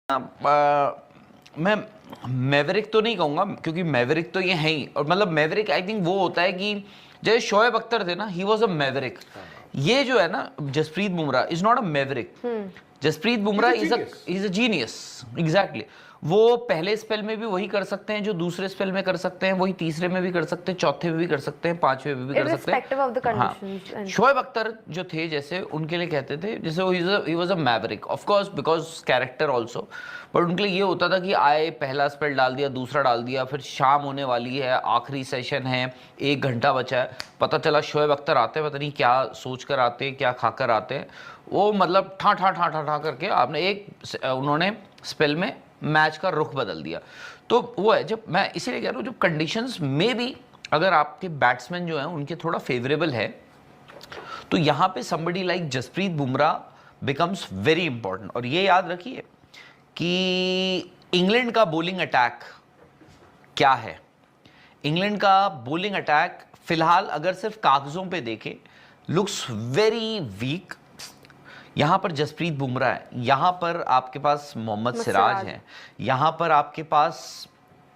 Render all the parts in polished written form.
मैं मैवरिक तो नहीं कहूँगा क्योंकि मैवरिक तो ये है ही, और मतलब मैवरिक आई थिंक वो होता है कि जैसे शोएब अख्तर थे ना, ही वॉज अ मैवरिक। ये जो है ना Jasprit Bumrah is not a maverick. Jasprit Bumrah is a genius. Exactly. वो पहले स्पेल में भी वही कर सकते हैं जो दूसरे स्पेल में कर सकते हैं, वही तीसरे में भी कर सकते हैं, चौथे में भी कर सकते हैं, पांचवें में भी कर सकते हैं। हाँ, शोएब अख्तर जो थे जैसे उनके लिए कहते थे जैसे he was a Maverick of course because character also, but उनके लिए ये होता था कि आए पहला स्पेल डाल दिया, दूसरा डाल दिया, फिर शाम होने वाली है, आखिरी सेशन है, 1 घंटा बचा है, पता चला शोएब अख्तर आते हैं, पता नहीं क्या सोच कर आते हैं, क्या खाकर आते हैं, वो मतलब ठा ठा ठा ठा ठा करके आपने उन्होंने स्पेल में मैच का रुख बदल दिया। तो वो है, जब मैं इसीलिए कह रहा हूँ जब कंडीशंस में भी अगर आपके बैट्समैन जो हैं उनके थोड़ा फेवरेबल है, तो यहाँ पे somebody like Jasprit Bumrah becomes very important. और ये याद रखिए कि इंग्लैंड का बॉलिंग अटैक क्या है। इंग्लैंड का बॉलिंग अटैक फिलहाल अगर सिर्फ कागजों पे देखें लुक्स वेरी वीक। यहाँ पर जसप्रीत बुमराह है, यहाँ पर आपके पास मोहम्मद सिराज है, यहाँ पर आपके पास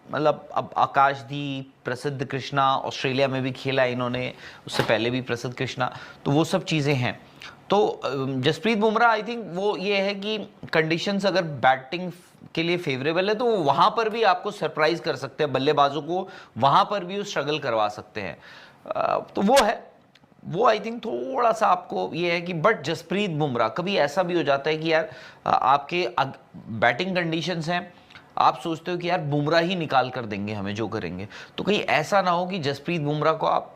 मतलब अब आकाशदीप, प्रसिद्ध कृष्णा, ऑस्ट्रेलिया में भी खेला इन्होंने, उससे पहले भी प्रसिद्ध कृष्णा, तो वो सब चीज़ें हैं। तो जसप्रीत बुमराह आई थिंक वो ये है कि कंडीशंस अगर बैटिंग के लिए फेवरेबल है तो वहाँ पर भी आपको सरप्राइज कर सकते हैं, बल्लेबाजों को वहाँ पर भी वो स्ट्रगल करवा सकते हैं। तो वो है, वो आई थिंक थोड़ा सा आपको ये है कि बट जसप्रीत बुमराह कभी ऐसा भी हो जाता है कि यार आपके बैटिंग कंडीशंस हैं, आप सोचते हो कि यार बुमराह ही निकाल कर देंगे हमें जो करेंगे, तो कहीं ऐसा ना हो कि जसप्रीत बुमराह को आप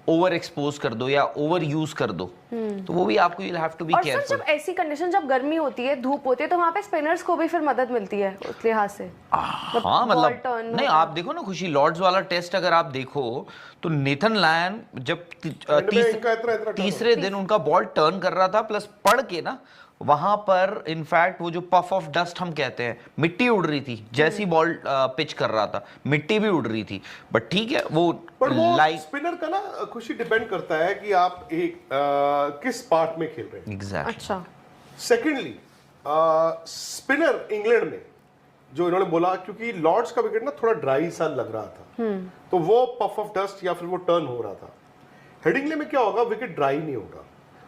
ओवर एक्सपोज कर दो या ओवर यूज कर दो, तो वो भी आपको you have to be careful. जब ऐसी कंडीशन, जब गर्मी होती है, धूप होती है, तो वहाँ पे स्पिनर्स को भी फिर मदद मिलती है उस लिहाज से। हाँ मतलब नहीं, आप देखो ना खुशी, लॉर्ड्स वाला टेस्ट अगर आप देखो तो नेथन लायन जब तीसरे दिन उनका बॉल टर्न कर रहा था, प्लस पड़ के ना वहां पर इनफैक्ट वो जो पफ ऑफ डस्ट हम कहते हैं, मिट्टी उड़ रही थी जैसी बॉल पिच कर रहा था, मिट्टी भी उड़ रही थी, बट ठीक है वो लाइक स्पिनर का ना खुशी डिपेंड करता है कि आप एक किस पार्ट में खेल रहे हैं। एग्जैक्टली। अच्छा, सेकेंडली स्पिनर इंग्लैंड में जो इन्होंने बोला, क्योंकि लॉर्ड्स का विकेट ना थोड़ा ड्राई सा लग रहा था, तो वो पफ ऑफ डस्ट या फिर वो टर्न हो रहा था। हेडिंगले में क्या होगा, विकेट ड्राई नहीं होगा,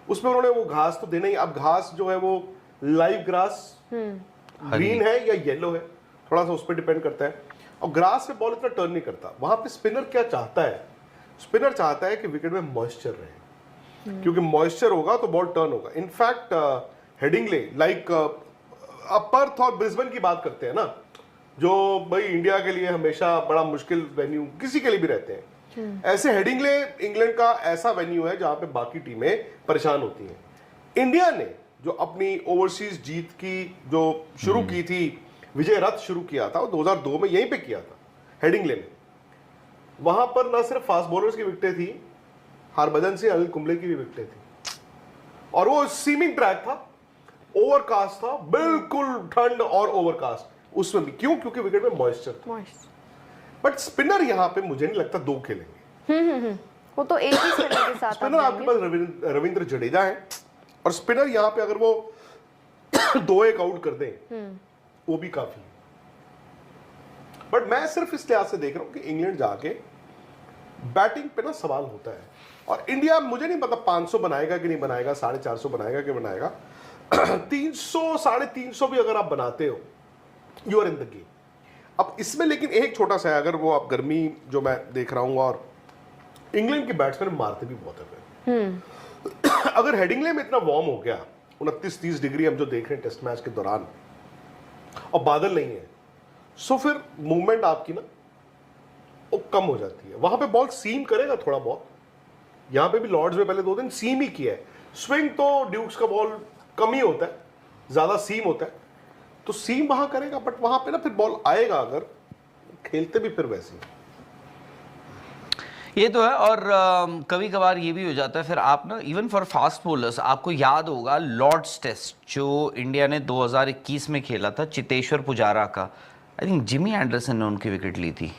उसमें उन्होंने वो घास तो देना ही। अब घास जो है वो लाइव ग्रास ग्रीन है या येलो है, थोड़ा सा उस पर डिपेंड करता है, और ग्रास पे बॉल इतना टर्न नहीं करता। वहां पे स्पिनर क्या चाहता है, स्पिनर चाहता है कि विकेट में मॉइस्चर रहे, क्योंकि मॉइस्चर होगा तो बॉल टर्न होगा। इनफैक्ट हेडिंगले लाइक पर्थ और ब्रिस्बेन की बात करते हैं ना, जो भाई इंडिया के लिए हमेशा बड़ा मुश्किल वेन्यू किसी के लिए भी रहते हैं, ऐसे हेडिंगले इंग्लैंड का ऐसा वेन्यू है जहां पे बाकी टीमें परेशान होती हैं। इंडिया ने जो अपनी ओवरसीज जीत की जो शुरू की थी, विजय रथ शुरू किया था, वो 2002 में यहीं पे किया था हेडिंगले में। वहां पर ना सिर्फ फास्ट बॉलर्स की विकेटें थी, हरभजन सिंह, अनिल कुंबले की भी विकेटें थी, और वो सीमिंग ट्रैक था, ओवरकास्ट था, बिल्कुल ठंड और ओवरकास्ट उसमें भी। क्यों? क्योंकि विकेट में मॉइस्चर था। बट स्पिनर यहाँ पे मुझे नहीं लगता दो खेलेंगे। वो तो एक ही स्पिनर के साथ स्पिनर आपके पास रविंद्र जडेजा है, और स्पिनर यहाँ पे अगर वो 2-1 आउट कर दें वो भी काफी है। बट मैं सिर्फ इस लिहाज से देख रहा हूं कि इंग्लैंड जाके बैटिंग पे ना सवाल होता है, और इंडिया मुझे नहीं पता 500 बनाएगा कि नहीं बनाएगा, 450 बनाएगा कि बनाएगा। 300 350 भी अगर आप बनाते हो, you are in the game. अब इसमें लेकिन एक छोटा सा है, अगर वो आप गर्मी जो मैं देख रहा हूं, और इंग्लैंड के बैट्समैन मारते भी बहुत है। अगर हेडिंगले में इतना वार्म हो गया, 29-30 डिग्री हम जो देख रहे हैं टेस्ट मैच के दौरान, और बादल नहीं है, सो फिर मूवमेंट आपकी ना वो कम हो जाती है। वहां पे बॉल सीम करेगा थोड़ा बहुत, यहां पे भी लॉर्ड्स में पहले 2 दिन सीम ही किया है। स्विंग तो ड्यूक्स का बॉल कम ही होता है, ज्यादा सीम होता है, तो सीम वहां करेगा, बट वहां पे ना फिर बॉल आएगा, अगर खेलते भी फिर वैसे ये तो है। और कभी कभार ये भी हो जाता है फिर आप ना, इवन फॉर फास्ट बॉलर्स, आपको याद होगा लॉर्ड्स टेस्ट जो इंडिया ने 2021 में खेला था चितेश्वर पुजारा का, आई थिंक जिमी एंडरसन ने उनकी विकेट ली थी।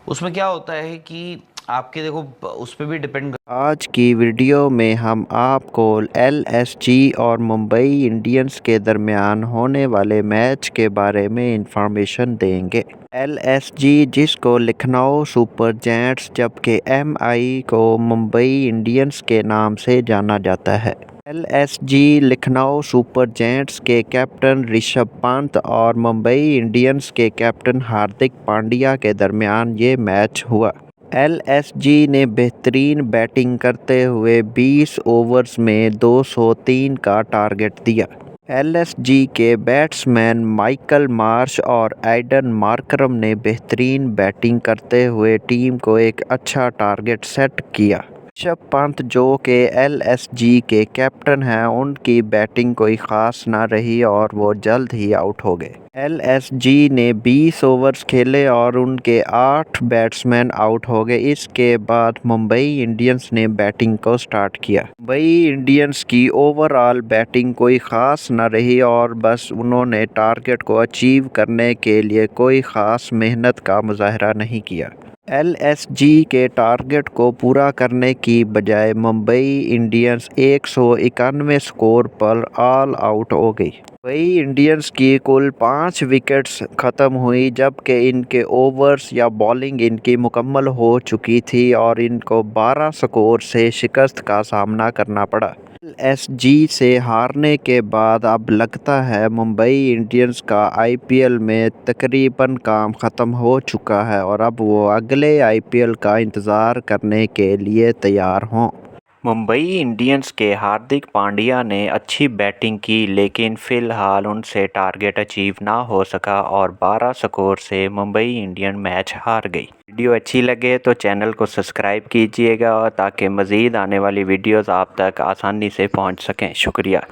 उसमें क्या होता है कि आपके देखो उस पर भी डिपेंड। आज की वीडियो में हम आपको एलएसजी और मुंबई इंडियंस के दरमियान होने वाले मैच के बारे में इंफॉर्मेशन देंगे। एलएसजी जिसको लखनऊ सुपर जायंट्स जबकि एमआई को मुंबई इंडियंस के नाम से जाना जाता है। एलएसजी लखनऊ सुपर जायंट्स के कैप्टन ऋषभ पंत और मुंबई इंडियंस के कैप्टन हार्दिक पांड्या के दरमियान ये मैच हुआ। एलएसजी ने बेहतरीन बैटिंग करते हुए 20 ओवर्स में 203 का टारगेट दिया। एलएसजी के बैट्समैन माइकल मार्श और एडन मार्करम ने बेहतरीन बैटिंग करते हुए टीम को एक अच्छा टारगेट सेट किया। ऋषभ पंत जो कि एलएसजी के कैप्टन हैं उनकी बैटिंग कोई ख़ास ना रही और वो जल्द ही आउट हो गए। एलएसजी ने 20 ओवर्स खेले और उनके 8 बैट्समैन आउट हो गए। इसके बाद मुंबई इंडियंस ने बैटिंग को स्टार्ट किया। मुंबई इंडियंस की ओवरऑल बैटिंग कोई ख़ास ना रही और बस उन्होंने टारगेट को अचीव करने के लिए कोई ख़ास मेहनत का मुजाहरा नहीं किया। एलएसजी के टारगेट को पूरा करने की बजाय मुंबई इंडियंस 191 स्कोर पर ऑल आउट हो गई। मुंबई इंडियंस की कुल 5 विकेट्स ख़त्म हुई जबकि इनके ओवर्स या बॉलिंग इनकी मुकम्मल हो चुकी थी और इनको 12 स्कोर से शिकस्त का सामना करना पड़ा। एलएसजी से हारने के बाद अब लगता है मुंबई इंडियंस का आईपीएल में तकरीबन काम ख़त्म हो चुका है और अब वो अगले आईपीएल का इंतज़ार करने के लिए तैयार हों। मुंबई इंडियंस के हार्दिक पांड्या ने अच्छी बैटिंग की लेकिन फ़िलहाल उनसे टारगेट अचीव ना हो सका और 12 स्कोर से मुंबई इंडियन मैच हार गई। वीडियो अच्छी लगे तो चैनल को सब्सक्राइब कीजिएगा ताकि मज़ीद आने वाली वीडियोस आप तक आसानी से पहुंच सकें। शुक्रिया।